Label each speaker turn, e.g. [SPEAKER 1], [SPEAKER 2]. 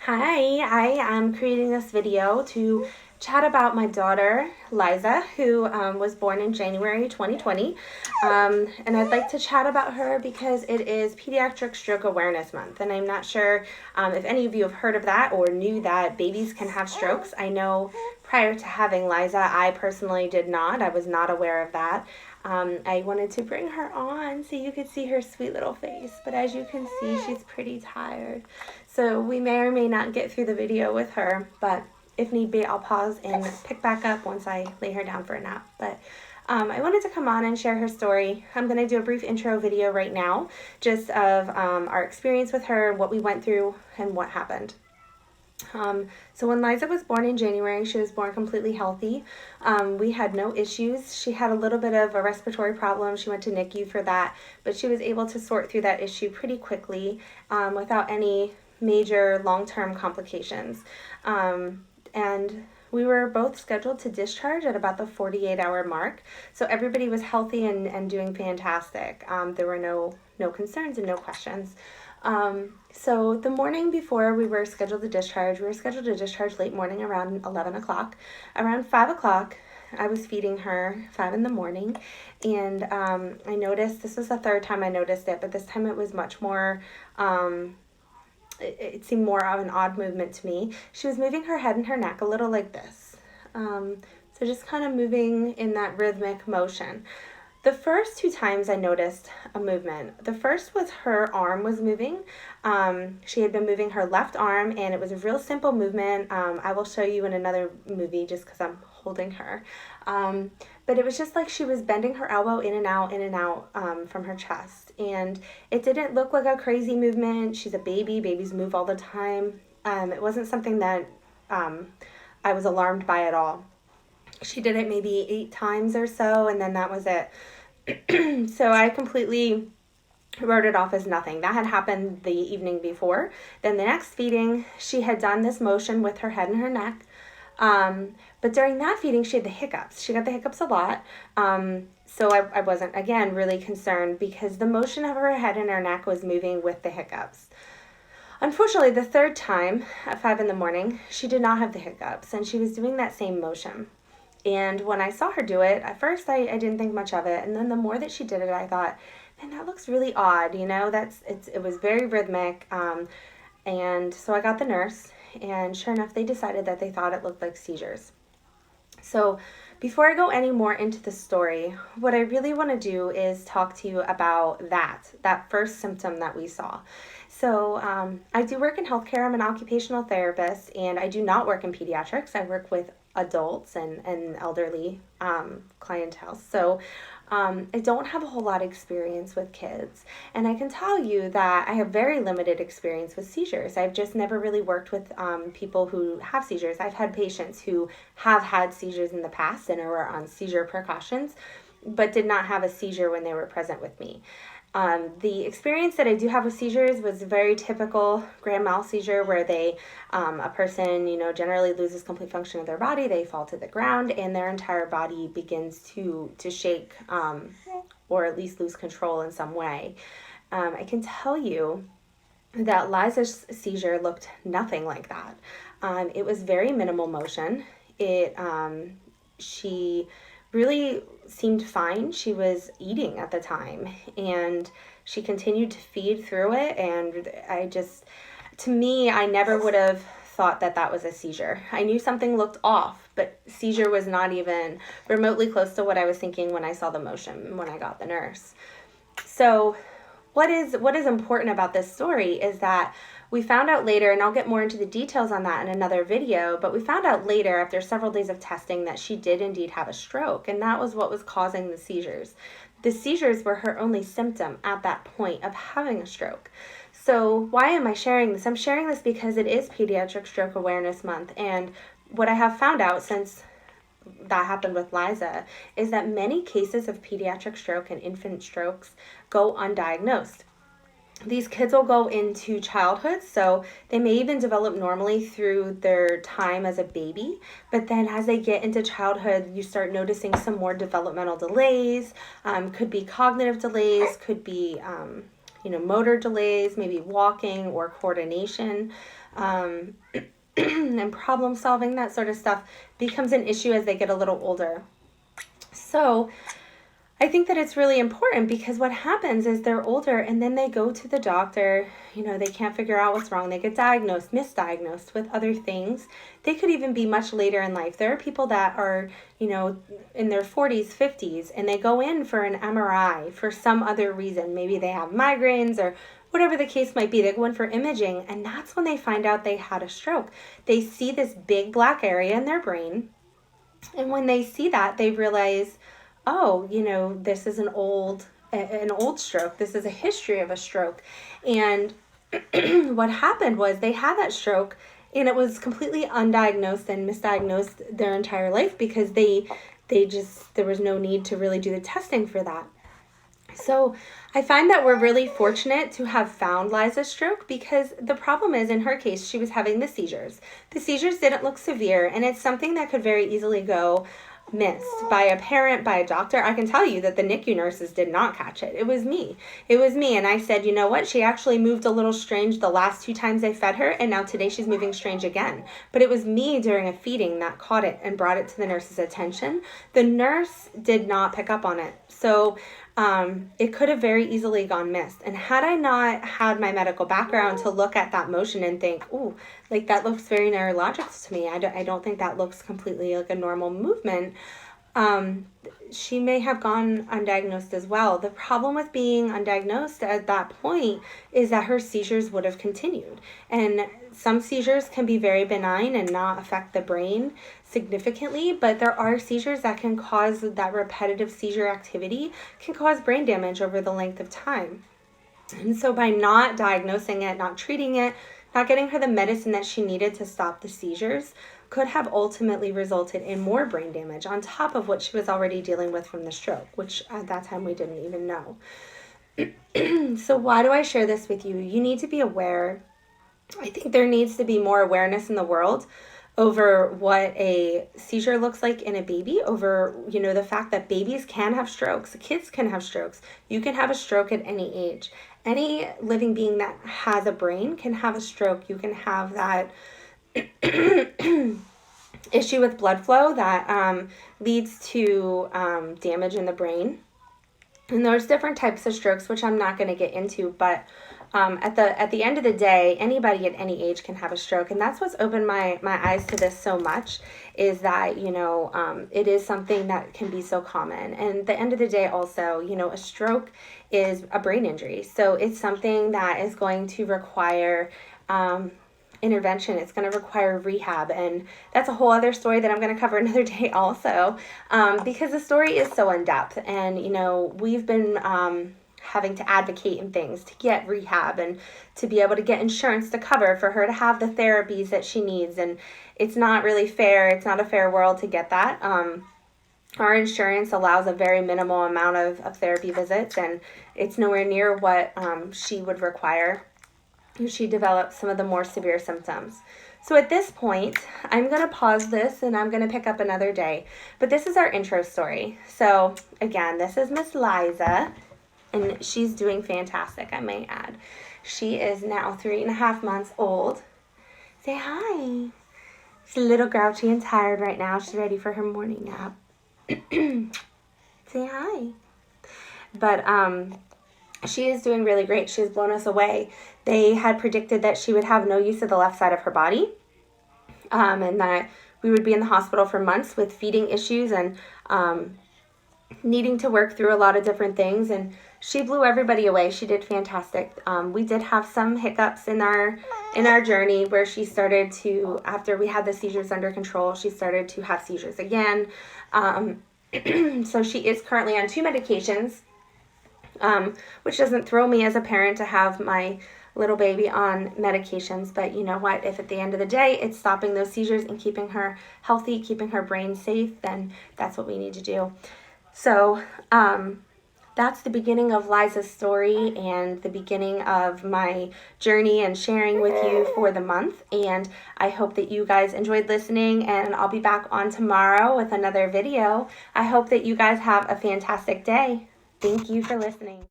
[SPEAKER 1] Hi, I am creating this video to chat about my daughter, Liza, who was born in January 2020. And I'd like to chat about her because it is Pediatric Stroke Awareness Month. And I'm not sure if any of you have heard of that or knew that babies can have strokes. I know prior to having Liza, I personally did not. I was not aware of that. I wanted to bring her on so you could see her sweet little face, but as you can see, she's pretty tired. So we may or may not get through the video with her, but if need be, I'll pause and pick back up once I lay her down for a nap. But I wanted to come on and share her story. I'm going to do a brief intro video right now, just of our experience with her, what we went through, and what happened. So when Liza was born in January, she was born completely healthy. We had no issues. She had a little bit of a respiratory problem. She went to NICU for that, but she was able to sort through that issue pretty quickly without any major long-term complications. And we were both scheduled to discharge at about the 48-hour mark. So everybody was healthy and doing fantastic. There were no concerns and no questions. So the morning before we were scheduled to discharge, late morning around 11 o'clock. Around 5 o'clock, I was feeding her, 5 in the morning, and I noticed, this was the third time I noticed it, but this time it was much more, it seemed more of an odd movement to me. She was moving her head and her neck a little like this. So just kind of moving in that rhythmic motion. The first two times I noticed a movement, the first was her arm was moving. She had been moving her left arm, and it was a real simple movement. I will show you in another movie just because I'm holding her. But it was just like she was bending her elbow in and out from her chest. And it didn't look like a crazy movement. She's a baby. Babies move all the time. It wasn't something that I was alarmed by at all. She did it maybe 8 times or so, and then that was it. So I completely wrote it off as nothing. That had happened the evening before. Then the next feeding, she had done this motion with her head and her neck. But during that feeding, she had the hiccups. She got the hiccups a lot. So I wasn't, again, really concerned because the motion of her head and her neck was moving with the hiccups. Unfortunately, the third time at 5 in the morning, she did not have the hiccups, and she was doing that same motion. And when I saw her do it, at first I didn't think much of it. And then the more that she did it, I thought, man, that looks really odd. You know, it was very rhythmic. And so I got the nurse, and sure enough, they decided that they thought it looked like seizures. So before I go any more into the story, what I really want to do is talk to you about that first symptom that we saw. So I do work in healthcare. I'm an occupational therapist, and I do not work in pediatrics. I work with adults and elderly clientele. So I don't have a whole lot of experience with kids. And I can tell you that I have very limited experience with seizures. I've just never really worked with people who have seizures. I've had patients who have had seizures in the past and were on seizure precautions, but did not have a seizure when they were present with me. The experience that I do have with seizures was very typical grand mal seizure where a person, generally loses complete function of their body. They fall to the ground and their entire body begins to shake or at least lose control in some way. I can tell you that Liza's seizure looked nothing like that. It was very minimal motion. She really seemed fine. She was eating at the time, and she continued to feed through it, and I never would have thought that was a seizure. I knew something looked off, but seizure was not even remotely close to what I was thinking when I saw the motion when I got the nurse. So what is important about this story is that we found out later, and I'll get more into the details on that in another video, but we found out later after several days of testing that she did indeed have a stroke, and that was what was causing the seizures. The seizures were her only symptom at that point of having a stroke. So why am I sharing this? I'm sharing this because it is Pediatric Stroke Awareness Month, and what I have found out since that happened with Liza is that many cases of pediatric stroke and infant strokes go undiagnosed. These kids will go into childhood, so they may even develop normally through their time as a baby, but then as they get into childhood, you start noticing some more developmental delays, could be cognitive delays, could be motor delays, maybe walking or coordination, and problem solving, that sort of stuff becomes an issue as they get a little older. So I think that it's really important because what happens is they're older and then they go to the doctor, they can't figure out what's wrong. They get misdiagnosed with other things. They could even be much later in life. There are people that are, in their 40s, 50s, and they go in for an MRI for some other reason. Maybe they have migraines or whatever the case might be. They go in for imaging, and that's when they find out they had a stroke. They see this big black area in their brain, and when they see that, they realize, oh, this is an old stroke. This is a history of a stroke. And what happened was they had that stroke and it was completely undiagnosed and misdiagnosed their entire life because there was no need to really do the testing for that. So I find that we're really fortunate to have found Liza's stroke because the problem is, in her case, she was having the seizures. The seizures didn't look severe, and it's something that could very easily go missed by a parent, by a doctor. I can tell you that the NICU nurses did not catch it. It was me. And I said, you know what? She actually moved a little strange the last 2 times I fed her, and now today she's moving strange again. But it was me during a feeding that caught it and brought it to the nurse's attention. The nurse did not pick up on it. So it could have very easily gone missed. And had I not had my medical background to look at that motion and think, ooh, like that looks very neurological to me. I don't think that looks completely like a normal movement. She may have gone undiagnosed as well. The problem with being undiagnosed at that point is that her seizures would have continued. And some seizures can be very benign and not affect the brain significantly, but there are seizures that can cause, that repetitive seizure activity can cause brain damage over the length of time. And so by not diagnosing it, not treating it, not getting her the medicine that she needed to stop the seizures, could have ultimately resulted in more brain damage on top of what she was already dealing with from the stroke, which at that time we didn't even know. So why do I share this with you? You need to be aware. I think there needs to be more awareness in the world over what a seizure looks like in a baby, over, the fact that babies can have strokes, kids can have strokes. You can have a stroke at any age. Any living being that has a brain can have a stroke. You can have that issue with blood flow that leads to damage in the brain. And there's different types of strokes, which I'm not going to get into, but at the end of the day, anybody at any age can have a stroke. And that's what's opened my eyes to this so much, is that, it is something that can be so common. And at the end of the day also, a stroke is a brain injury. So it's something that is going to require intervention. It's going to require rehab, and that's a whole other story that I'm going to cover another day also, because the story is so in depth. And we've been having to advocate in things to get rehab and to be able to get insurance to cover for her to have the therapies that she needs, and it's not really fair. It's not a fair world to get that. Our insurance allows a very minimal amount of therapy visits, and it's nowhere near what she would require if she develops some of the more severe symptoms. So at this point, I'm going to pause this and I'm going to pick up another day. But this is our intro story. So again, this is Miss Liza, and she's doing fantastic, I may add. She is now 3.5 months old. Say hi. She's a little grouchy and tired right now. She's ready for her morning nap. Say hi. But she is doing really great. She has blown us away. They had predicted that she would have no use of the left side of her body, and that we would be in the hospital for months with feeding issues and needing to work through a lot of different things. And she blew everybody away. She did fantastic. We did have some hiccups in our journey where she started to, after we had the seizures under control, she started to have seizures again. So she is currently on 2 medications, which doesn't throw me as a parent to have my little baby on medications. But you know what? If at the end of the day it's stopping those seizures and keeping her healthy, keeping her brain safe, then that's what we need to do. So that's the beginning of Liza's story and the beginning of my journey and sharing with you for the month. And I hope that you guys enjoyed listening, and I'll be back on tomorrow with another video. I hope that you guys have a fantastic day. Thank you for listening.